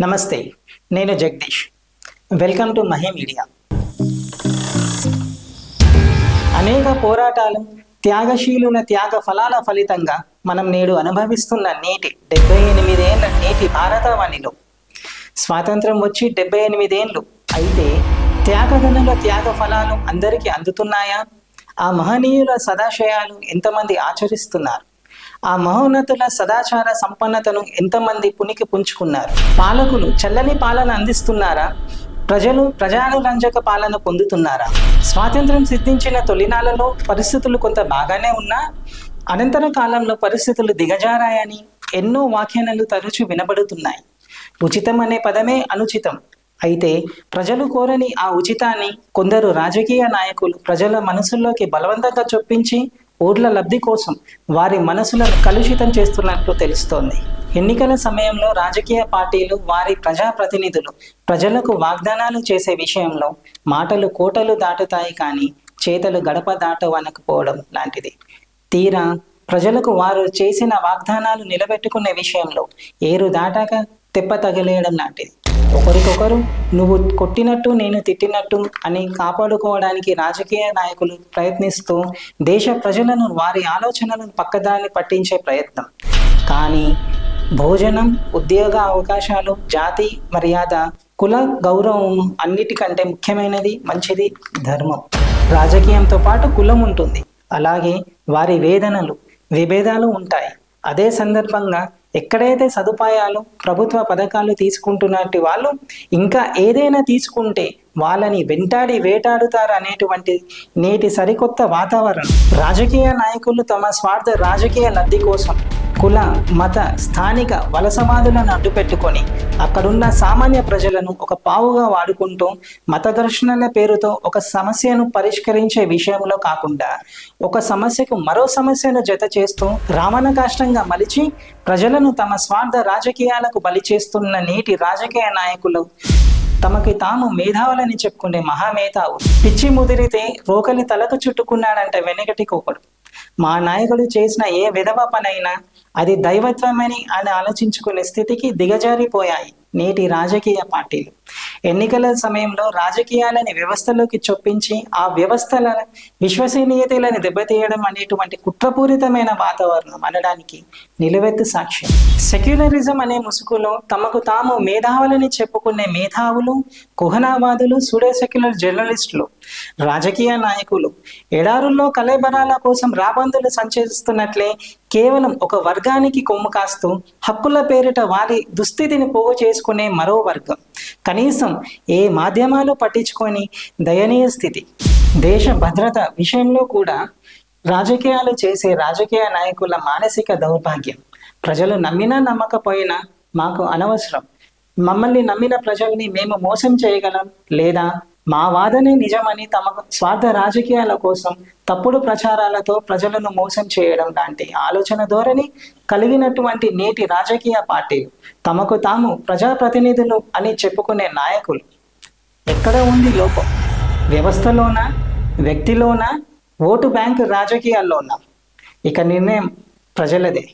నమస్తే, నేను Jagadish. Welcome to Mahi media. అనేక పోరాటాలు, త్యాగశీలుల త్యాగ ఫలాల ఫలితంగా మనం నేడు అనుభవిస్తున్న నేటి 78 ఏళ్ల నేటి భారతావనిలో స్వాతంత్రం వచ్చి 78 ఏళ్ళు అయితే త్యాగదనుల త్యాగ ఫలాలు అందరికీ అందుతున్నాయా? ఆ మహనీయుల సదాశయాలు ఎంతమంది ఆచరిస్తున్నారు? ఆ మహోన్నతుల సదాచార సంపన్నతను ఎంతమంది పునికి పుంజుకున్నారు? పాలకులు చల్లని పాలన అందిస్తున్నారా? ప్రజలు ప్రజానురంజక పాలన పొందుతున్నారా? స్వాతంత్రం సిద్ధించిన తొలినాళ్లలో పరిస్థితులు కొంత బాగానే ఉన్నా అనంతర కాలంలో పరిస్థితులు దిగజారాయని ఎన్నో వ్యాఖ్యానాలు తరచూ వినబడుతున్నాయి. ఉచితం అనే పదమే అనుచితం. అయితే ప్రజలు కోరని ఆ ఉచితాన్ని కొందరు రాజకీయ నాయకులు ప్రజల మనసుల్లోకి బలవంతంగా చొప్పించి ఓట్ల లబ్ధి కోసం వారి మనసులను కలుషితం చేస్తున్నట్లు తెలుస్తోంది. ఎన్నికల సమయంలో రాజకీయ పార్టీలు వారి ప్రజాప్రతినిధులు ప్రజలకు వాగ్దానాలు చేసే విషయంలో మాటలు కోటలు దాటుతాయి, కానీ చేతలు గడప దాటవనకపోవడం లాంటిది. తీరా ప్రజలకు వారు చేసిన వాగ్దానాలు నిలబెట్టుకునే విషయంలో ఏరు దాటాక తెప్ప తగిలేయడం లాంటిది. ఒకరికొకరు నువ్వు కొట్టినట్టు నేను తిట్టినట్టు అని కాపాడుకోవడానికి రాజకీయ నాయకులు ప్రయత్నిస్తూ దేశ ప్రజలను వారి ఆలోచనలను పక్కదారి పట్టించే ప్రయత్నం. కానీ భోజనం, ఉద్యోగ అవకాశాలు, జాతి మర్యాద, కుల గౌరవం అన్నిటికంటే ముఖ్యమైనది, మంచిది ధర్మం. రాజకీయంతో పాటు కులం ఉంటుంది, అలాగే వారి వేదనలు, విభేదాలు ఉంటాయి. అదే సందర్భంగా ఎక్కడైతే సదుపాయాలు, ప్రభుత్వ పథకాలు తీసుకుంటున్నట్టు వాళ్ళు ఇంకా ఏదైనా తీసుకుంటే వాళ్ళని వెంటాడి వేటాడుతారు అనేటువంటి నేటి సరికొత్త వాతావరణం. రాజకీయ నాయకులు తమ స్వార్థ రాజకీయ లబ్ధి కోసం కుల, మత, స్థానిక వలసవాదులను అడ్డుపెట్టుకొని అక్కడున్న సామాన్య ప్రజలను ఒక పావుగా వాడుకుంటూ మత ఘర్షణల పేరుతో ఒక సమస్యను పరిష్కరించే విషయంలో కాకుండా ఒక సమస్యకు మరో సమస్యను జత చేస్తూ రావణ కాష్టంగా మలిచి ప్రజలను తమ స్వార్థ రాజకీయాలకు బలి చేస్తున్న నేటి రాజకీయ నాయకులు తమకి తాము మేధావులని చెప్పుకునే మహామేధావు పిచ్చి ముదిరితే రోకలి తలకు చుట్టుకున్నాడంటే వెనకటికొకడు. మా నాయకుడు చేసిన ఏ విధవ పనైనా అది దైవత్వమని అని ఆలోచించుకునే స్థితికి దిగజారిపోయాయి నేటి రాజకీయ పార్టీలు. ఎన్నికల సమయంలో రాజకీయాలని వ్యవస్థలోకి చొప్పించి ఆ వ్యవస్థల విశ్వసనీయతలను దెబ్బతీయడం అనేటువంటి కుట్రపూరితమైన వాతావరణం అనడానికి నిలువెత్తు సాక్ష్యం. సెక్యులరిజం అనే ముసుగులో తమకు తాము మేధావులని చెప్పుకునే మేధావులు, కుహనావాదులు, సూడో సెక్యులర్ జర్నలిస్టులు, రాజకీయ నాయకులు ఎడారుల్లో కలేబరాల కోసం రాబందులు సంచరిస్తున్నట్లే కేవలం ఒక వర్గానికి కొమ్ము కాస్తూ హక్కుల పేరిట వారి దుస్థితిని పోగు చేసుకునే మరో వర్గం. కనీసం ఏ మాధ్యమాలు పట్టించుకొని దయనీయ స్థితి. దేశ భద్రత విషయంలో కూడా రాజకీయాలు చేసే రాజకీయ నాయకుల మానసిక దౌర్భాగ్యం. ప్రజలు నమ్మినా నమ్మకపోయినా మాకు అనవసరం, మమ్మల్ని నమ్మిన ప్రజల్ని మేము మోసం చేయగలం లేదా మా వాదనే నిజమని తమ స్వార్థ రాజకీయాల కోసం తప్పుడు ప్రచారాలతో ప్రజలను మోసం చేయడం లాంటి ఆలోచన ధోరణి కలిగినటువంటి నేటి రాజకీయ పార్టీలు, తమకు తాము ప్రజాప్రతినిధులు అని చెప్పుకునే నాయకులు. ఎక్కడ ఉంది లోపం? వ్యవస్థలోనా, వ్యక్తిలోనా, ఓటు బ్యాంకు రాజకీయాల్లోనా? ఇక నిర్ణయం ప్రజలదే.